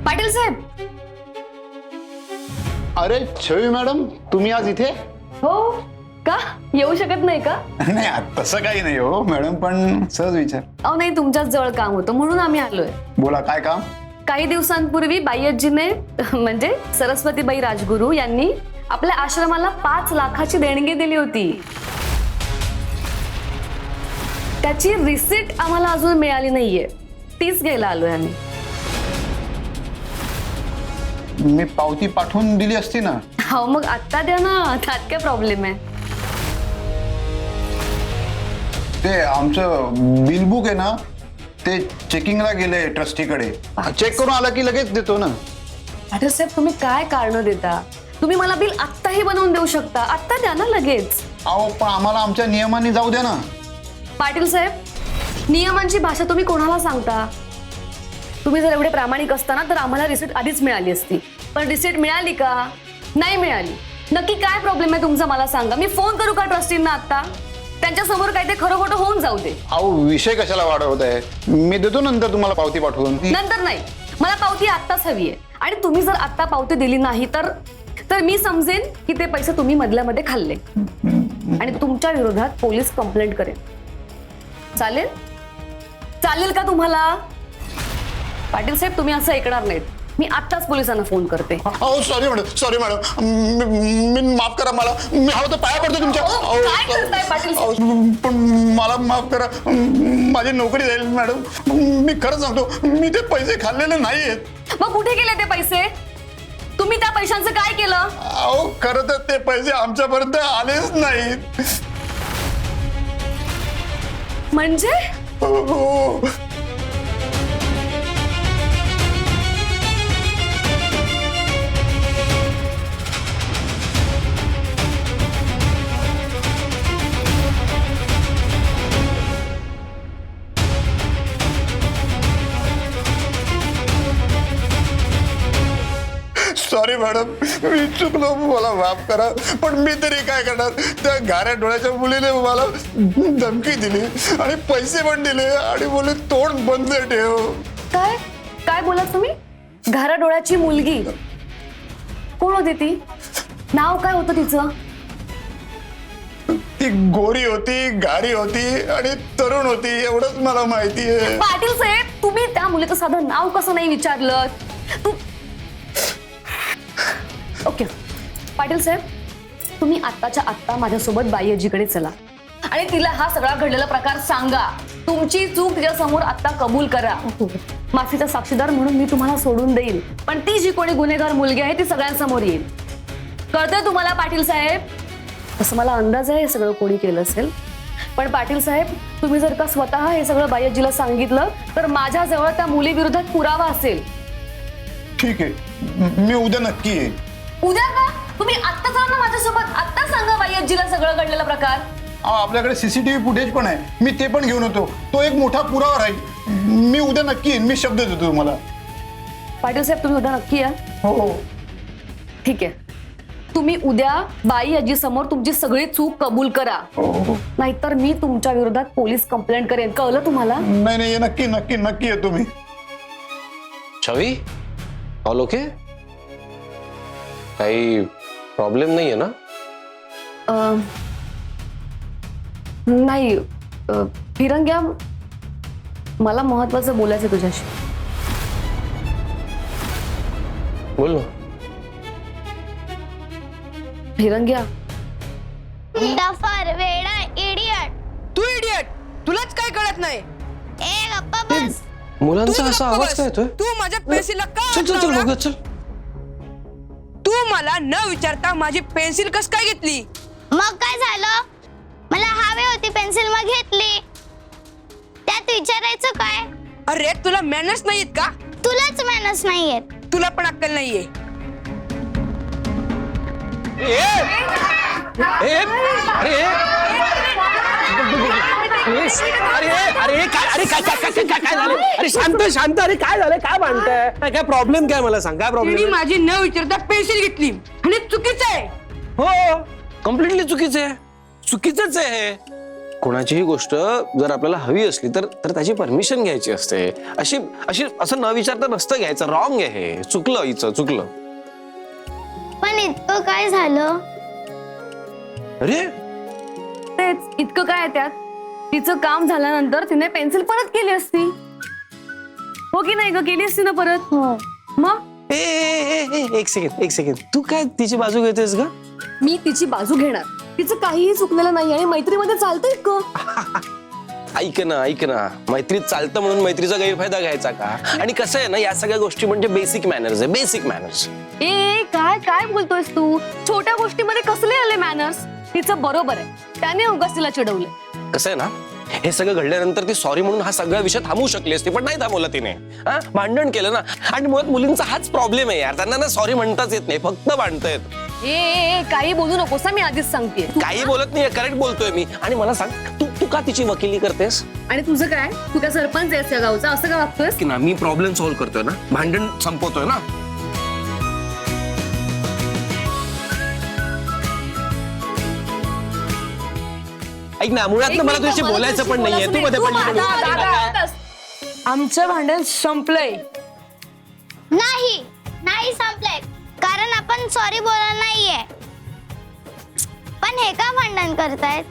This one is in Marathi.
पाटील साहेब. अरे छवी मॅडम, तुम्ही आज इथे? हो का, येऊ शकत नाही का? नाही तसं काही नाही हो मॅडम, पण सहज विचार. अहो नाही, तुमच्याच जवळ काम होतं म्हणून आम्ही आलोय. बोला, काय काम? काही दिवसांपूर्वी बाईजीने म्हणजे सरस्वतीबाई राजगुरू यांनी आपल्या आश्रमाला 5 लाखाची देणगी दिली होती. त्याची रिसीट आम्हाला अजून मिळाली नाहीये, तीच घ्यायला आलोय आम्ही. मी पावती पाठवून दिली असती ना. हो मग आत्ता द्या ना, त्यात काय प्रॉब्लेम आहे? ते आमचं बिल बुक आहे ना, ते चेकिंगला गेले ट्रस्टीकडे. चेक करून आला की लगेच देतो ना. पाटील साहेब, तुम्ही काय कारण देता? तुम्ही मला बिल आत्ताही बनवून देऊ शकता, आत्ता द्या ना लगेच. अहो पण आम्हाला आमच्या नियमाने जाऊ द्या ना. पाटील साहेब, नियमांची भाषा तुम्ही कोणाला सांगता? तुम्ही जर एवढे प्रामाणिक असताना तर आम्हाला रिसीट आधीच मिळाली असती. पण रिसीट मिळाली का? नाही मिळाली. नक्की काय प्रॉब्लेम आहे तुमचा मला सांगा. मी फोन करू का ट्रस्टींना आता? त्यांच्या समोर काय ते खरं खोटं होऊन जाऊ दे. अहो विषय कशाला वाढवत आहे? मी देतो नंतर तुम्हाला पावती पाठवून. नंतर नाही, मला पावती आत्ताच हवी आहे. आणि तुम्ही जर आत्ता पावती दिली नाही तर मी समजेन की ते पैसे तुम्ही मधल्या मध्ये खाल्ले आणि तुमच्या विरोधात पोलीस कंप्लेंट करेन. चालेल? चालेल का तुम्हाला? पाटील साहेब, तुम्ही असं ऐकणार नाहीत. मी आत्ताच पोलिसांना फोन करते. अहो सॉरी मॅडम, मी माफ करा मला. मी हवं तर पाया पडतो तुमच्या. काय करताय पाटील साहेब? पण मला माफ करा, माझी नोकरी जाईल मॅडम. मी खरं सांगतो, मी ते पैसे खाल्लेले नाहीयेत. मग कुठे गेले ते पैसे? तुम्ही त्या पैशांचं काय केलं? अहो खरं तर ते पैसे आमच्यापर्यंत आलेच नाहीत. म्हणजे हो. सॉरी मॅडम, मी चुकलो, मला माफ करा. पण मी तरी काय करणार? त्या गाऱ्या डोळ्याच्या मुलीने मला धमकी दिली आणि पैसे पण दिले आणि बोलले तोंड बंद ठेव. काय काय बोलात तुम्ही? घारा डोळ्याची मुलगी कोण होती ती? नाव काय होतं तिचं? ती गोरी होती, गारी होती आणि तरुण होती, एवढंच मला माहिती आहे. पाटील साहेब, तुम्ही त्या मुलीचं साधं नाव कसं नाही विचारलं? ओके पाटील साहेब, तुम्ही आत्ताच्या आत्ता माझ्यासोबत बाईजीकडे चला आणि तिला हा सगळा घडलेला प्रकार सांगा. तुमची चूक तिच्या समोर आत्ता कबूल करा. माफीचा साक्षीदार म्हणून मी तुम्हाला सोडून देईल, पण ती जी कोणी गुन्हेगार मुलगी आहे ती सगळ्यांसमोर येईल. कळतंय तुम्हाला पाटील साहेब? असं मला अंदाज आहे हे सगळं कोणी केलं असेल. पण पाटील साहेब, तुम्ही जर का स्वतः हे सगळं बाईजीला सांगितलं तर माझ्याजवळ त्या मुली विरोधात पुरावा असेल. ठीक आहे, मी उद्या नक्की येईन. उद्या का? तुम्ही आत्ता चला ना माझ्यासोबत. आत्ता सांगा बाईजीला सगळं घडलेला प्रकार. आपल्याकडे सीसीटीव्ही फुटेज पण आहे, मी ते पण घेऊन येतो. तो एक मोठा पुरावा राहील. मी उद्या नक्की येईन, मी शब्द देतो तुम्हाला. पाटील साहेब, तुम्ही उद्या नक्की या. हो. ठीक आहे, तुम्ही उद्या बाईजी समोर तुमची सगळी चूक कबूल करा. नाहीतर मी तुमच्या विरोधात पोलीस कंप्लेंट करेन. कळलं तुम्हाला? नाही, नक्की नक्की नक्की येतो मी. छवी, ऑल ओके? काही प्रॉब्लेम नाहीये ना? नाही फिरंग्या, मला महत्वाचं बोलायचं तुझ्याशी. बोल ना. फिरंग्या, डफर, वेडा, इडियट. तू इडियट, तुलाच काय कळत नाही. ए गप्पा बस. मुलांचा तू असा गप्प आवाज बस. काय येतोय? तू माझ्या पेन्सिलला का चल हात चल चल लावला? बघूया, चल. तू मला न विचारता माझी पेन्सिल कस काय घेतली? मग काय झालं? मला हवी होती पेन्सिल, मग घेतली. त्यात विचारायचं काय? अरे तुला मॅनर्स नाहीत का? तुलाच मॅनर्स नाहीयेत. तुला पण अक्कल नाहीये. अरे शांत, अरे काय झालं? काय भांडताय? काय प्रॉब्लेम काय? मला सांग, काय तिने प्रॉब्लेम? माझी न विचारता पेन्सिल घेतली आणि चुकीचं आहे. हो, कम्प्लिटली चुकीचं आहे. चुकीचंच आहे हे. कोणाचीही गोष्ट जर आपल्याला हवी असली तर तर त्याची परमिशन घ्यायची असते. अशी अशी असं न विचारता नसतं घ्यायचं. रॉंग आहे हे. चुकलं हिचं, चुकलं. पण इतकं काय झालं? अरे तेच इतकं काय आहे त्यात? तिचं काम झाल्यानंतर तिने पेन्सिल परत केली असती, हो की नाही ग? केली असती ना परत. मग एक सेकंड तू काय तिची बाजू घेतेस ग? मी तिची बाजू घेणार. तिचं काहीही चुकलेलं नाही आणि मैत्रीमध्ये चालतंय का? ऐक ना मैत्रीत चालतं म्हणून मैत्रीचा गैरफायदा घ्यायचा का? आणि कसं आहे ना, या सगळ्या गोष्टी म्हणजे बेसिक मॅनर्स आहे. Basic manners. ए काय काय बोलतोयस तू? छोट्या गोष्टीमध्ये कसले आले मॅनर्स? तिचं बरोबर आहे, त्याने उगाच तिला चिडवले. कसं आहे ना, हे सगळं घडल्यानंतर ती सॉरी म्हणून हा सगळा विषय थांबवू शकली असती, पण नाही थांबवला तिने. भांडण केलं ना. आणि मुळात मुलींचा हाच प्रॉब्लेम आहे यार. त्यांना ना सॉरी म्हणताच येत नाही, फक्त भांडतायत. ए काही बोलू नकोस, मी आधीच सांगते. काही बोलत नाही, करेक्ट बोलतोय मी. आणि मला सांग, तू का तिची वकिली करतेस? आणि तुझं काय? तू काय सरपंच आहेस या गावचा? असं का वागतोयस? की ना, मी प्रॉब्लेम सॉल्व्ह करतोय ना, भांडण संपवतोय ना. ऐक ना, मुळात ना मला तुझ्याशी बोलायचं पण नाहीये. तू मध्ये पडली. आमचं भांडण संपलंय. नाही संपलंय, कारण आपण सॉरी बोलणार नाहीये. पण हे का भांडण करतायत?